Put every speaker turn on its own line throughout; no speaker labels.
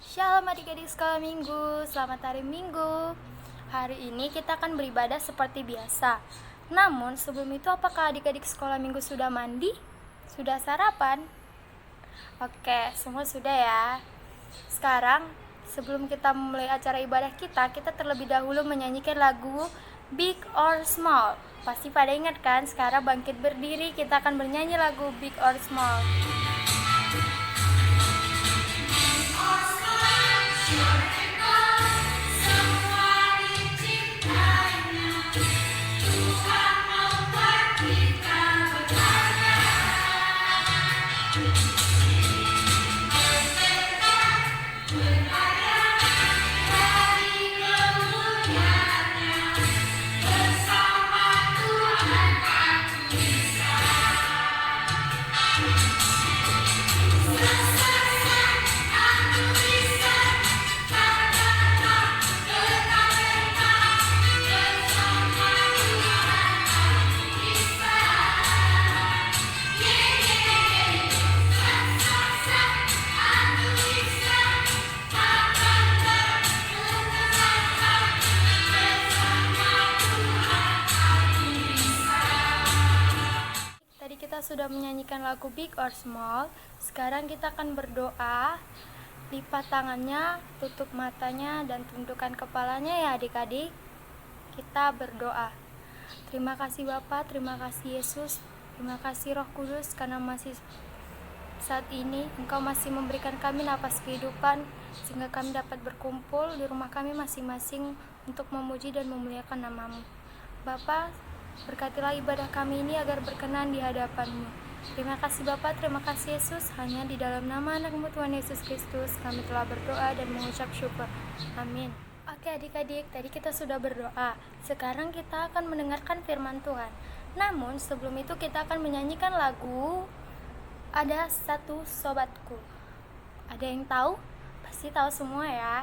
Shalom adik-adik sekolah minggu, selamat hari minggu. Hari ini kita akan beribadah seperti biasa. Namun sebelum itu, apakah adik-adik sekolah minggu sudah mandi? Sudah sarapan? Oke, semua sudah ya. Sekarang sebelum kita memulai acara ibadah kita terlebih dahulu menyanyikan lagu Big or Small. Pasti pada ingat kan? Sekarang bangkit berdiri, kita akan bernyanyi lagu Big or Small. Kita sudah menyanyikan lagu Big or Small. Sekarang kita akan berdoa. Lipat tangannya, tutup matanya, dan tundukkan kepalanya ya adik-adik. Kita berdoa. Terima kasih Bapa, terima kasih Yesus, terima kasih Roh Kudus, karena masih saat ini Engkau masih memberikan kami napas kehidupan, sehingga kami dapat berkumpul di rumah kami masing-masing untuk memuji dan memuliakan nama-Mu. Bapa, berkatilah ibadah kami ini agar berkenan di hadapan-Mu. Terima kasih Bapa, terima kasih Yesus. Hanya di dalam nama anak-Mu Tuhan Yesus Kristus kami telah berdoa dan mengucap syukur. Amin. Oke adik-adik, tadi kita sudah berdoa. Sekarang kita akan mendengarkan firman Tuhan. Namun sebelum itu kita akan menyanyikan lagu Ada Satu Sobatku. Ada yang tahu? Pasti tahu semua ya.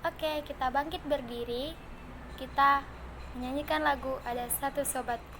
Oke, kita bangkit berdiri. Kita menyanyikan lagu Ada Satu Sobatku.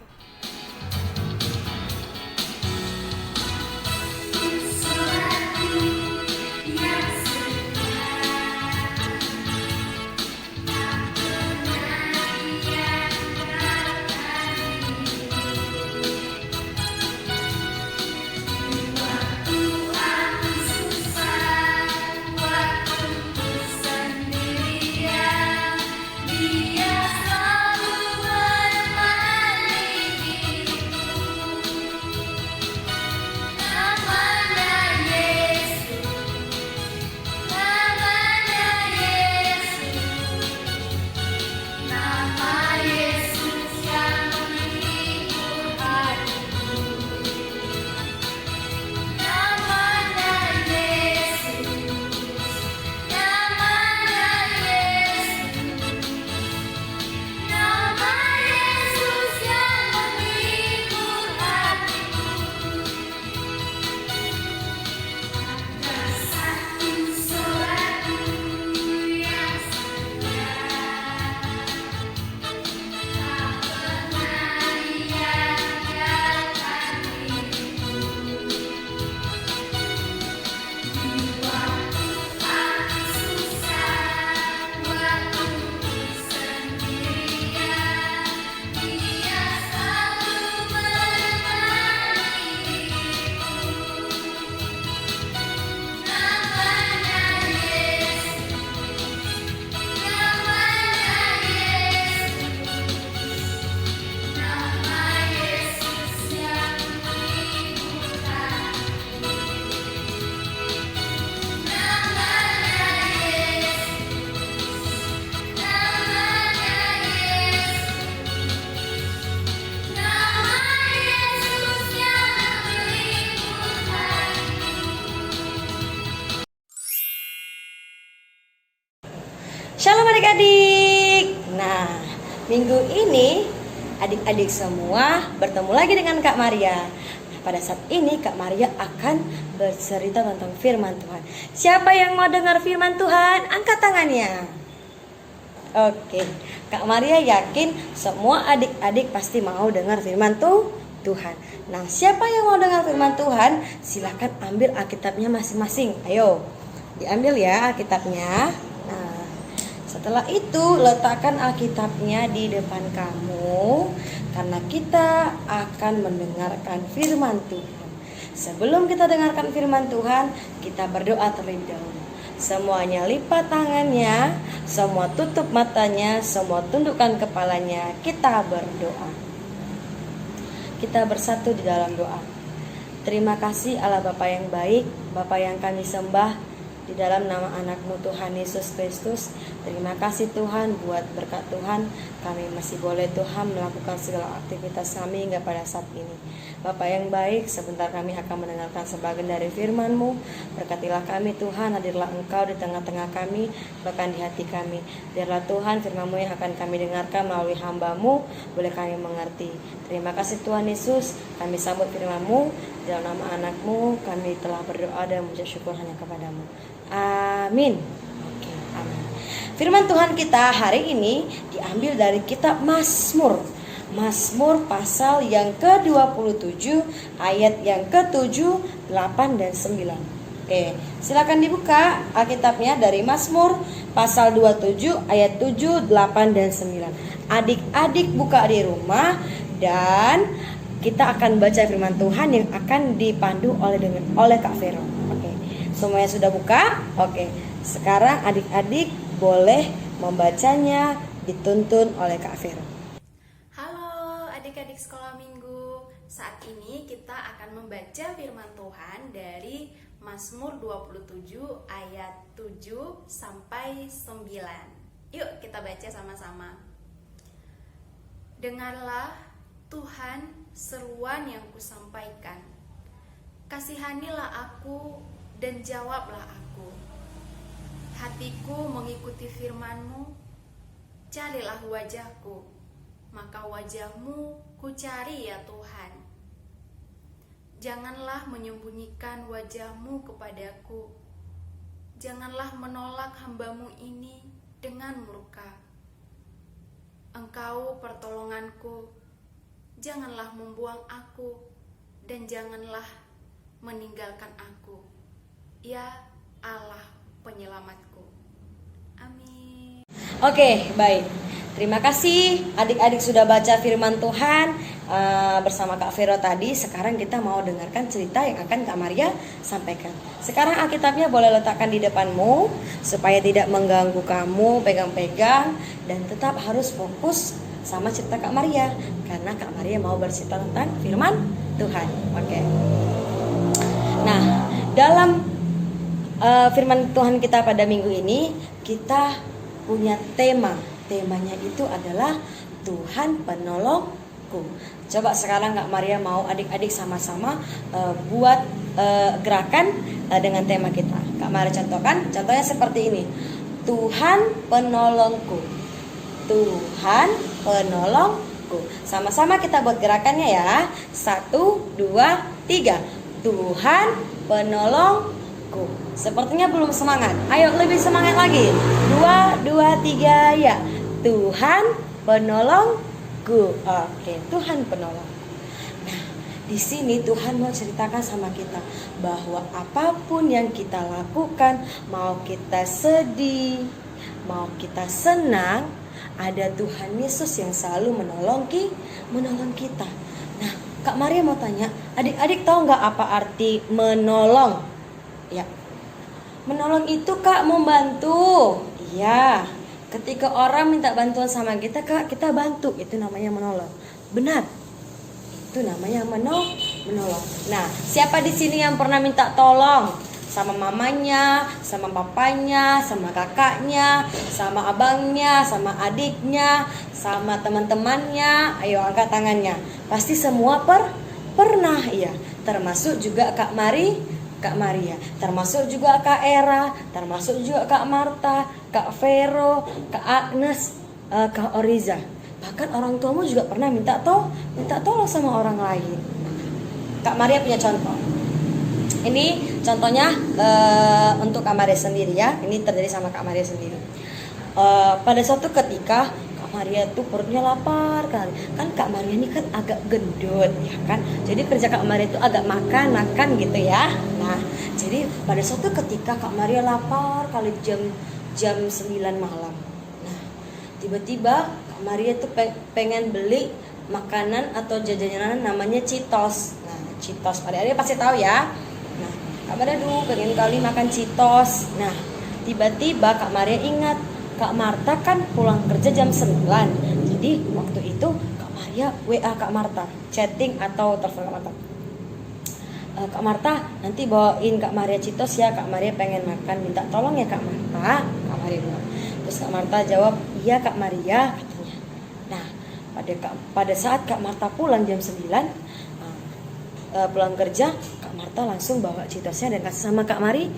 Shalom adik-adik. Nah, minggu ini adik-adik semua bertemu lagi dengan Kak Maria. Pada saat ini Kak Maria akan bercerita tentang firman Tuhan. Siapa yang mau dengar firman Tuhan? Angkat tangannya. Oke, Kak Maria yakin semua adik-adik pasti mau dengar firman Tuhan. Nah, siapa yang mau dengar firman Tuhan? Silakan ambil Alkitabnya masing-masing. Ayo, Diambil ya Alkitabnya. Nah, setelah itu letakkan Alkitabnya di depan kamu, karena kita akan mendengarkan firman Tuhan. Sebelum kita dengarkan firman Tuhan, kita berdoa terlebih dahulu. Semuanya lipat tangannya, semua tutup matanya, semua tundukkan kepalanya. Kita berdoa. Kita bersatu di dalam doa. Terima kasih Allah Bapa yang baik, Bapa yang kami sembah, di dalam nama anak-Mu Tuhan Yesus Kristus. Terima kasih Tuhan buat berkat Tuhan, kami masih boleh Tuhan melakukan segala aktivitas kami hingga pada saat ini. Bapa yang baik, sebentar kami akan mendengarkan sebagian dari firman-Mu. Berkatilah kami Tuhan, hadirlah Engkau di tengah-tengah kami, bahkan di hati kami. Biarlah Tuhan firman-Mu yang akan kami dengarkan melalui hamba-Mu, boleh kami mengerti. Terima kasih Tuhan Yesus, kami sambut firman-Mu. Dalam nama anak-Mu kami telah berdoa dan mengucap syukur hanya kepadamu. Amin. Oke, amin. Firman Tuhan kita hari ini diambil dari kitab Mazmur. Mazmur pasal yang ke-27 ayat yang ke-7, 8 dan 9. Oke, silakan dibuka Alkitabnya dari Mazmur pasal 27 ayat 7, 8 dan 9. Adik-adik buka di rumah dan kita akan baca firman Tuhan yang akan dipandu oleh Kak Vero. Oke. Semuanya sudah buka? Oke. Sekarang adik-adik boleh membacanya, dituntun oleh Kak Vero.
Halo adik-adik sekolah minggu. Saat ini kita akan membaca firman Tuhan dari Mazmur 27 ayat 7 sampai 9. Yuk kita baca sama-sama. Dengarlah Tuhan seruan yang kusampaikan. Kasihanilah aku dan jawablah aku. Hatiku mengikuti firman-Mu. Carilah wajah-Ku, maka wajah-Mu ku cari ya Tuhan. Janganlah menyembunyikan wajah-Mu kepadaku. Janganlah menolak hamba-Mu ini dengan murka. Engkau pertolonganku, janganlah membuang aku, dan janganlah meninggalkan aku, ya Allah penyelamatku. Amin.
Oke, baik. Terima kasih adik-adik sudah baca firman Tuhan bersama Kak Vero tadi. Sekarang kita mau dengarkan cerita yang akan Kak Maria sampaikan. Sekarang Alkitabnya boleh letakkan di depanmu supaya tidak mengganggu kamu pegang-pegang, dan tetap harus fokus sama cerita Kak Maria, karena Kak Maria mau bercerita tentang firman Tuhan. Oke. Nah, dalam firman Tuhan kita pada minggu ini kita punya tema. Temanya itu adalah Tuhan penolongku. Coba sekarang Kak Maria mau adik-adik sama-sama buat gerakan dengan tema kita. Kak Maria contohkan, contohnya seperti ini. Tuhan penolongku. Tuhan penolongku. Sama-sama kita buat gerakannya ya. 1, 2, 3. Tuhan penolongku. Sepertinya belum semangat. Ayo lebih semangat lagi. 2, 2, 3 ya. Tuhan penolongku. Oke, Tuhan penolong. Nah, di sini Tuhan mau ceritakan sama kita bahwa apapun yang kita lakukan, mau kita sedih, mau kita senang, ada Tuhan Yesus yang selalu menolong kita. Nah, Kak Maria mau tanya, adik-adik tahu nggak apa arti menolong? Ya, menolong itu Kak membantu. Iya, ketika orang minta bantuan sama kita, Kak, kita bantu. Itu namanya menolong. Benar. Itu namanya menolong. Nah, siapa di sini yang pernah minta tolong sama mamanya, sama papanya, sama kakaknya, sama abangnya, sama adiknya, sama teman-temannya? Ayo angkat tangannya. Pasti semua pernah ya. Termasuk juga Kak Maria, termasuk juga Kak Era, termasuk juga Kak Marta, Kak Vero, Kak Agnes, Kak Oriza. Bahkan orang tuamu juga pernah minta tolong sama orang lain. Kak Maria punya contoh. Ini contohnya untuk Kak Maria sendiri ya. Ini terjadi sama Kak Maria sendiri. Pada suatu ketika Kak Maria tuh perutnya lapar kali. Kan Kak Maria ini kan agak gendut ya kan. Jadi kerja Kak Maria itu agak makan gitu ya. Nah, jadi Jadi pada suatu ketika Kak Maria lapar kali jam 9 malam. Nah, tiba-tiba Kak Maria tuh pengen beli makanan atau jajanan namanya Cheetos. Nah, Cheetos adik-adik pasti tahu ya. Nah, Kak Maria dulu pengen kali makan Cheetos. Nah, tiba-tiba Kak Maria ingat Kak Marta kan pulang kerja jam 9. Jadi waktu itu Kak Maria WA Kak Marta, chatting atau telepon Kak Marta. Kak Marta, nanti bawain Kak Maria Cheetos ya, Kak Maria pengen makan, minta tolong ya Kak Marta. Kak Maria bilang. Terus Kak Marta jawab, iya Kak Maria, katanya. Nah, pada saat Kak Marta pulang jam 9, pulang kerja, Kak Marta langsung bawa Cheetosnya dan kasih sama Kak Maria.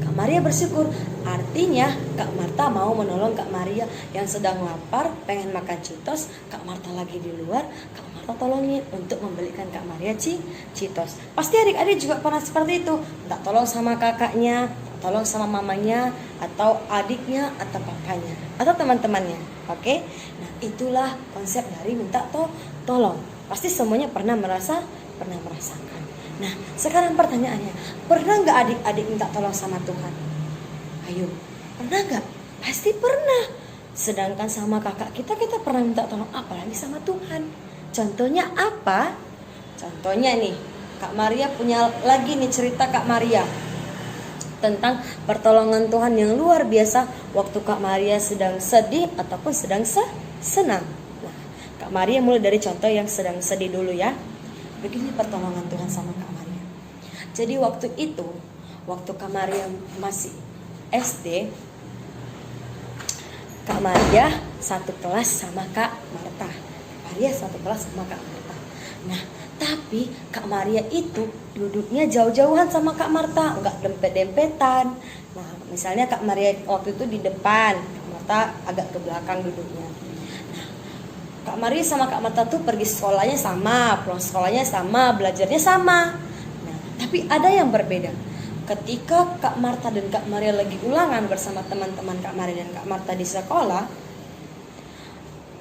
Kak Maria bersyukur, artinya Kak Marta mau menolong Kak Maria yang sedang lapar, pengen makan Cheetos. Kak Marta lagi di luar, Kak Marta tolongin untuk membelikan Kak Maria Cheetos. Pasti adik-adik juga pernah seperti itu, minta tolong sama kakaknya, tolong sama mamanya, atau adiknya, atau papanya, atau teman-temannya. Oke? Nah, itulah konsep dari minta tolong. Pasti semuanya pernah merasakan. Nah, sekarang pertanyaannya, pernah nggak adik-adik minta tolong sama Tuhan? Ayo, pernah nggak? Pasti pernah. Sedangkan sama kakak kita pernah minta tolong, apalagi sama Tuhan. Contohnya apa? Contohnya nih, Kak Maria punya lagi nih cerita Kak Maria tentang pertolongan Tuhan yang luar biasa waktu Kak Maria sedang sedih ataupun sedang senang. Nah, Kak Maria mulai dari contoh yang sedang sedih dulu ya. Begini pertolongan Tuhan sama Kak Maria. Jadi waktu Kak Maria masih SD, Kak Maria satu kelas sama Kak Marta. Maria satu kelas sama Kak Marta. Nah, tapi Kak Maria itu duduknya jauh-jauhan sama Kak Marta, nggak dempet-dempetan. Nah, misalnya Kak Maria waktu itu di depan, Kak Marta agak ke belakang duduknya. Kak Maria sama Kak Marta tuh pergi sekolahnya sama, pulang sekolahnya sama, belajarnya sama. Nah, tapi ada yang berbeda. Ketika Kak Marta dan Kak Maria lagi ulangan bersama teman-teman Kak Maria dan Kak Marta di sekolah,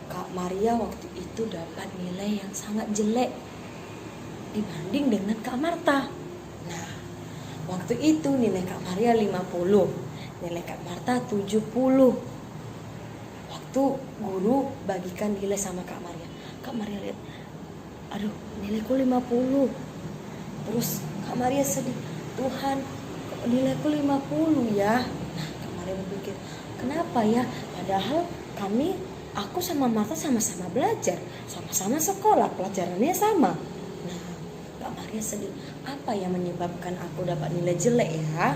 Kak Maria waktu itu dapat nilai yang sangat jelek dibanding dengan Kak Marta. Nah, waktu itu nilai Kak Maria 50, nilai Kak Marta 70. Waktu guru bagikan nilai sama Kak Maria, Kak Maria lihat, aduh nilaiku 50. Terus Kak Maria sedih, Tuhan nilaiku 50 ya. Nah, Kak Maria berpikir, kenapa ya, padahal aku sama Marta sama-sama belajar, sama-sama sekolah, pelajarannya sama. Nah, Kak Maria sedih, apa yang menyebabkan aku dapat nilai jelek ya.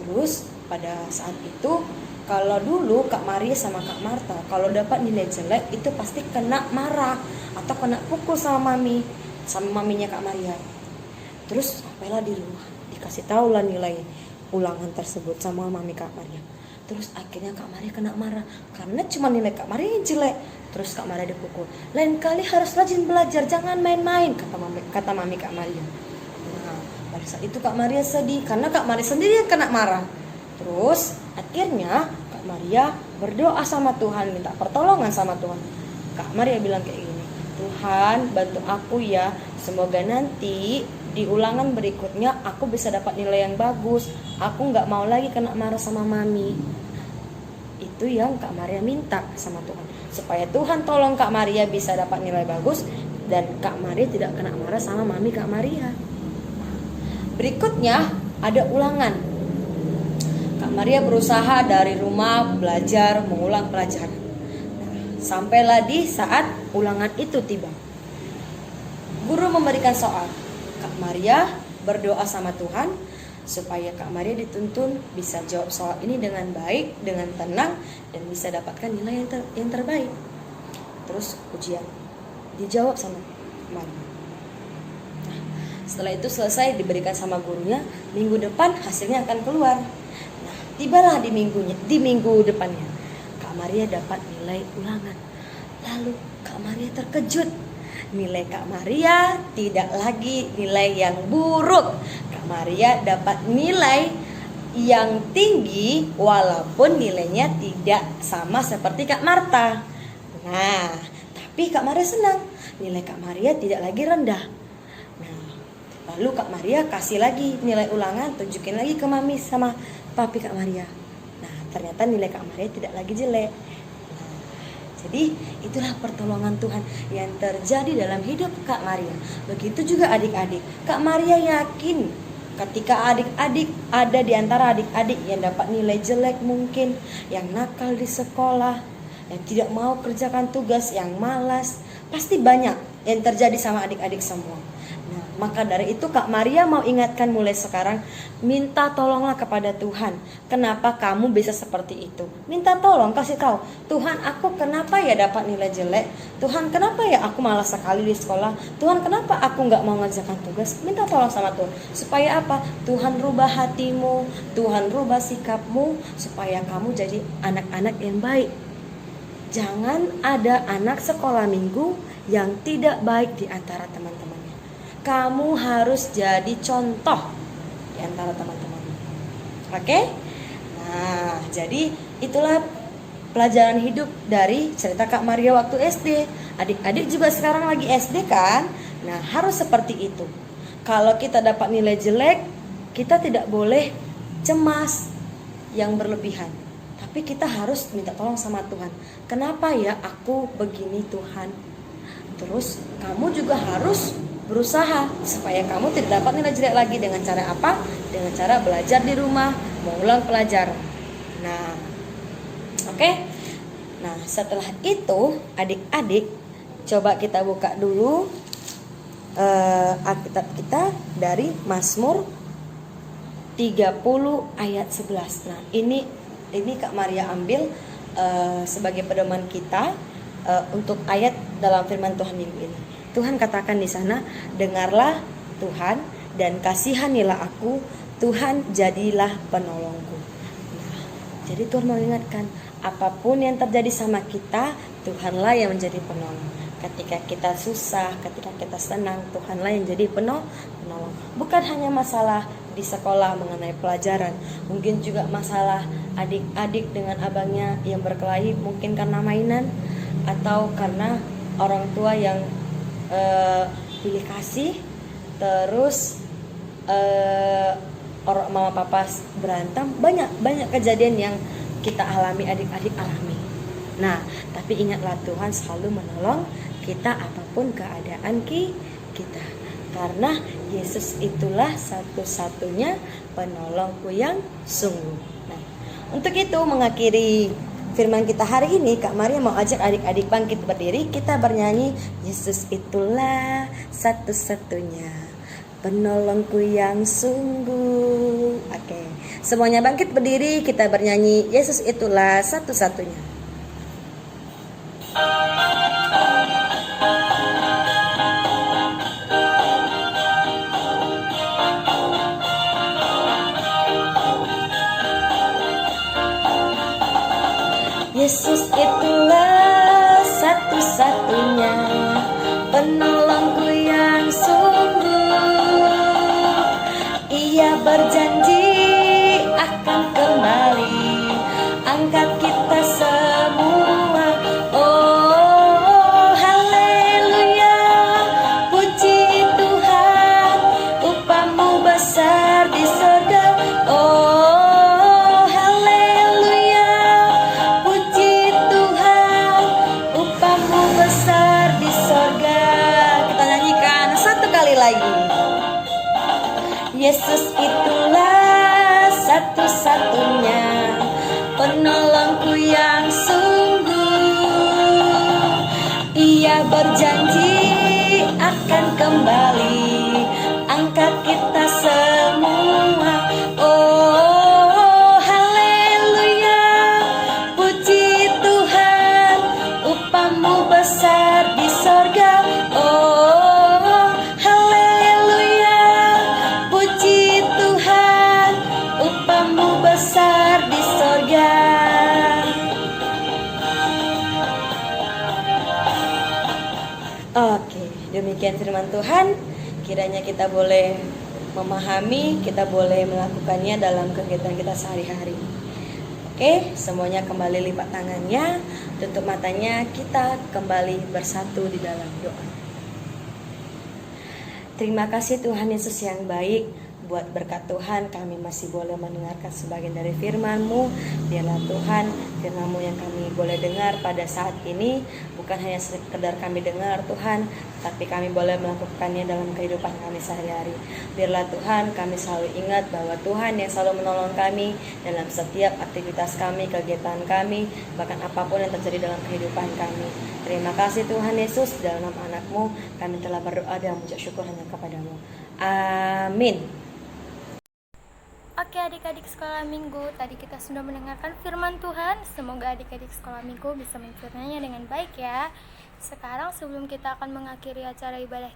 Terus pada saat itu, kalau dulu Kak Maria sama Kak Marta kalau dapat nilai jelek itu pasti kena marah atau kena pukul sama maminya Kak Maria. Terus sampailah di rumah, dikasih tahu lah nilai ulangan tersebut sama mami Kak Maria. Terus akhirnya Kak Maria kena marah karena cuma nilai Kak Maria yang jelek. Terus Kak Maria dipukul. Lain kali harus rajin belajar, jangan main-main, kata mami Kak Maria. Nah, pada saat itu Kak Maria sedih karena Kak Maria sendiri yang kena marah. Terus akhirnya Kak Maria berdoa sama Tuhan, minta pertolongan sama Tuhan. Kak Maria bilang kayak gini, Tuhan bantu aku ya, semoga nanti di ulangan berikutnya aku bisa dapat nilai yang bagus. Aku gak mau lagi kena marah sama mami. Itu yang Kak Maria minta sama Tuhan, supaya Tuhan tolong Kak Maria bisa dapat nilai bagus dan Kak Maria tidak kena marah sama mami Kak Maria. Berikutnya ada ulangan. Kak Maria berusaha dari rumah belajar, mengulang pelajaran. Nah, sampailah di saat ulangan itu tiba. Guru memberikan soal. Kak Maria berdoa sama Tuhan supaya Kak Maria dituntun bisa jawab soal ini dengan baik, dengan tenang, dan bisa dapatkan nilai yang terbaik. Terus ujian dijawab sama Maria. Nah, setelah itu selesai diberikan sama gurunya, minggu depan hasilnya akan keluar. Tibalah di minggu depannya Kak Maria dapat nilai ulangan. Lalu Kak Maria terkejut. Nilai Kak Maria tidak lagi nilai yang buruk. Kak Maria dapat nilai yang tinggi walaupun nilainya tidak sama seperti Kak Marta. Nah, tapi Kak Maria senang. Nilai Kak Maria tidak lagi rendah. Nah, Lalu Kak Maria kasih lagi nilai ulangan, tunjukin lagi ke mami sama papi Kak Maria. Nah, ternyata nilai Kak Maria tidak lagi jelek. Nah, jadi itulah pertolongan Tuhan yang terjadi dalam hidup Kak Maria. Begitu juga adik-adik. Kak Maria yakin ketika adik-adik ada di antara adik-adik yang dapat nilai jelek mungkin, yang nakal di sekolah, yang tidak mau kerjakan tugas, yang malas, pasti banyak yang terjadi sama adik-adik semua. Nah, maka dari itu Kak Maria mau ingatkan mulai sekarang, minta tolonglah kepada Tuhan. Kenapa kamu bisa seperti itu? Minta tolong, kasih tahu, Tuhan, aku kenapa ya dapat nilai jelek? Tuhan, kenapa ya aku malas sekali di sekolah? Tuhan, kenapa aku nggak mau mengerjakan tugas? Minta tolong sama Tuhan. Supaya apa? Tuhan rubah hatimu, Tuhan rubah sikapmu, supaya kamu jadi anak-anak yang baik. Jangan ada anak sekolah minggu yang tidak baik di antara teman-temannya. Kamu harus jadi contoh di antara teman-temannya. Oke? Nah, jadi itulah pelajaran hidup dari cerita Kak Maria waktu SD. Adik-adik juga sekarang lagi SD kan? Nah, harus seperti itu. Kalau kita dapat nilai jelek, kita tidak boleh cemas yang berlebihan. Tapi kita harus minta tolong sama Tuhan. Kenapa ya aku begini Tuhan? Terus kamu juga harus berusaha supaya kamu tidak dapat nilai jelek lagi. Dengan cara apa? Dengan cara belajar di rumah, mengulang pelajaran. Nah, oke. Nah, setelah itu adik-adik coba kita buka dulu Alkitab kita dari Mazmur 30 ayat 11. Nah, ini Kak Maria ambil sebagai pedoman kita untuk ayat dalam firman Tuhan minggu ini. Tuhan katakan di sana, dengarlah Tuhan dan kasihanilah aku, Tuhan jadilah penolongku. Nah, jadi Tuhan mau ingatkan, apapun yang terjadi sama kita, Tuhanlah yang menjadi penolong. Ketika kita susah, ketika kita senang, Tuhanlah yang jadi penolong. Bukan hanya masalah di sekolah mengenai pelajaran, mungkin juga masalah adik-adik dengan abangnya yang berkelahi, mungkin karena mainan atau karena orang tua yang pilih kasih, terus orang mama papa berantem, banyak kejadian yang kita alami, adik-adik alami. Nah, tapi ingatlah Tuhan selalu menolong kita apapun keadaan kita. Karena Yesus itulah satu-satunya penolongku yang sungguh. Nah, untuk itu mengakhiri firman kita hari ini, Kak Maria mau ajak adik-adik bangkit berdiri. Kita bernyanyi, Yesus itulah satu-satunya penolongku yang sungguh. Oke, semuanya bangkit berdiri, kita bernyanyi, Yesus itulah satu-satunya. Yesus itulah satu-satunya penolongku yang sungguh. Ia berjanji akan kembali angkat kita semua. Oh, haleluya, puji Tuhan, upahmu besar di surga. Oh, haleluya, puji Tuhan, upahmu besar di surga. Kita nyanyikan satu kali lagi. Yesus itulah satu-satunya penolongku yang sungguh. Ia berjanji akan kembali angkat kita semua. Oh, haleluya, puji Tuhan, upahmu besar di sorga. Oh, haleluya, puji Tuhan, upahmu besar di sorga. Oke, demikian firman Tuhan. Kiranya kita boleh memahami, kita boleh melakukannya dalam kegiatan kita sehari-hari. Oke, semuanya kembali lipat tangannya, tutup matanya, kita kembali bersatu di dalam doa. Terima kasih Tuhan Yesus yang baik. Buat berkat Tuhan kami masih boleh mendengarkan sebagian dari firman-Mu. Biarlah Tuhan firman-Mu yang kami boleh dengar pada saat ini bukan hanya sekedar kami dengar Tuhan, tapi kami boleh melakukannya dalam kehidupan kami sehari-hari. Biarlah Tuhan kami selalu ingat bahwa Tuhan yang selalu menolong kami dalam setiap aktivitas kami, kegiatan kami, bahkan apapun yang terjadi dalam kehidupan kami. Terima kasih Tuhan Yesus, dalam nama anak-Mu kami telah berdoa dan mengucap syukur hanya kepadamu. Amin.
Oke adik-adik sekolah minggu, tadi kita sudah mendengarkan firman Tuhan. Semoga adik-adik sekolah minggu bisa mencernanya dengan baik ya. Sekarang sebelum kita akan mengakhiri acara ibadah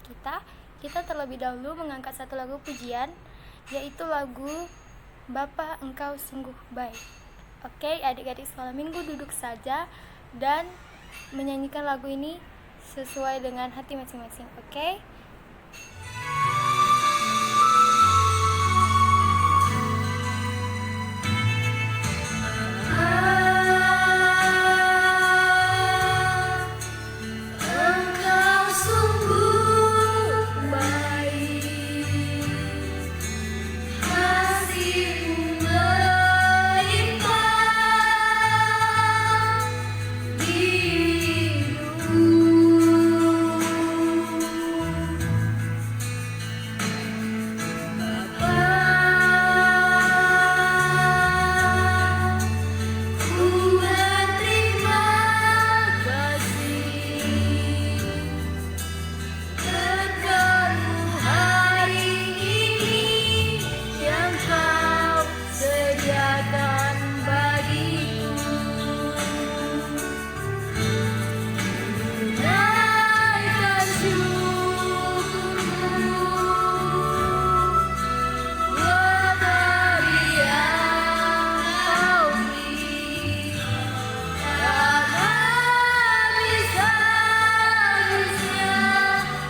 kita terlebih dahulu mengangkat satu lagu pujian, yaitu lagu Bapa Engkau Sungguh Baik. Oke adik-adik sekolah minggu duduk saja dan menyanyikan lagu ini sesuai dengan hati masing-masing. Oke?
Engkau sungguh baik, kasih-Mu melimpah di Ku berterima kasih berkat-Mu hari ini yang Kau sediakan bagiku. Naikkan syukurku buat hari yang Kau beri. Tak habis-habisnya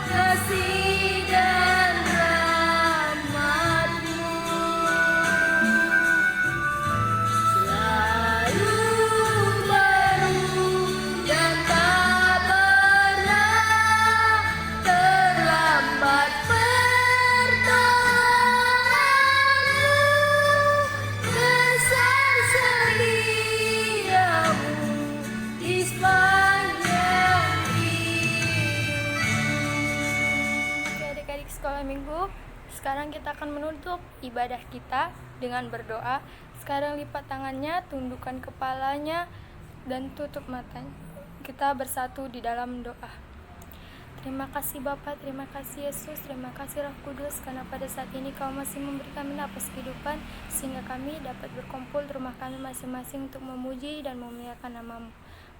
kasih dan rahmat-Mu, selalu baru dan tak pernah terlambat pertolongan-Mu, besar setia-Mu di sepanjang hidup.
Oke adik-adik sekolah minggu, sekarang kita akan menutup ibadah kita dengan berdoa. Sekarang lipat tangannya, tundukkan kepalanya, dan tutup matanya. Kita bersatu di dalam doa. Terima kasih Bapa, terima kasih Yesus, terima kasih Roh Kudus, karena pada saat ini Kau masih memberi kami napas kehidupan, sehingga kami dapat berkumpul di rumah kami masing-masing untuk memuji dan memuliakan nama-Mu.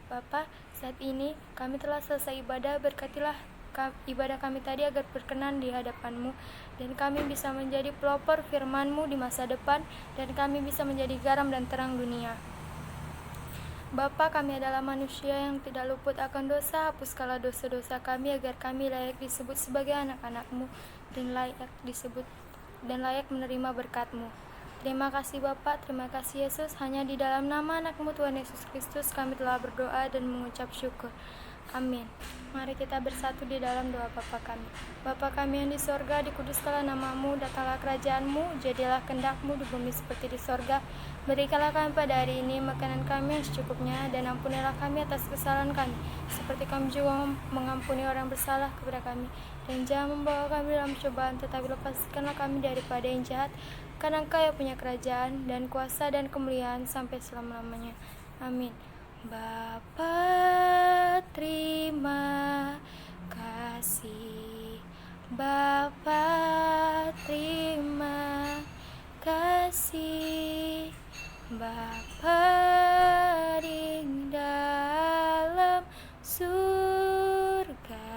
Bapa, saat ini kami telah selesai ibadah, berkatilah ibadah kami tadi agar berkenan di hadapan-Mu, dan kami bisa menjadi pelopor firman-Mu di masa depan, dan kami bisa menjadi garam dan terang dunia. Bapa, kami adalah manusia yang tidak luput akan dosa. Hapuskanlah dosa-dosa kami agar kami layak disebut sebagai anak-anak-Mu dan layak menerima berkat-Mu. Terima kasih Bapa, terima kasih Yesus. Hanya di dalam nama anak-Mu Tuhan Yesus Kristus kami telah berdoa dan mengucap syukur. Amin. Mari kita bersatu di dalam doa Bapa kami. Bapa kami yang di sorga, dikuduskanlah nama-Mu, datanglah kerajaan-Mu, jadilah kehendak-Mu di bumi seperti di sorga. Berikanlah kami pada hari ini makanan kami yang secukupnya, dan ampunilah kami atas kesalahan kami, seperti kami juga mengampuni orang bersalah kepada kami. Dan jangan membawa kami dalam cobaan, tetapi lepaskanlah kami daripada yang jahat, karena Engkau yang punya kerajaan, dan kuasa, dan kemuliaan sampai selama-lamanya. Amin. Bapa, terima kasih. Bapa, terima kasih. Bapa di dalam surga,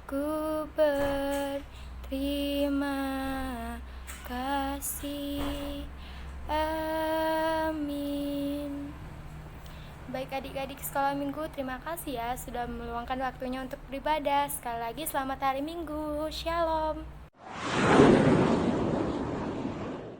ku berterima kasih. Amin. Baik adik-adik sekolah minggu, terima kasih ya sudah meluangkan waktunya untuk beribadah. Sekali lagi selamat hari Minggu. Shalom.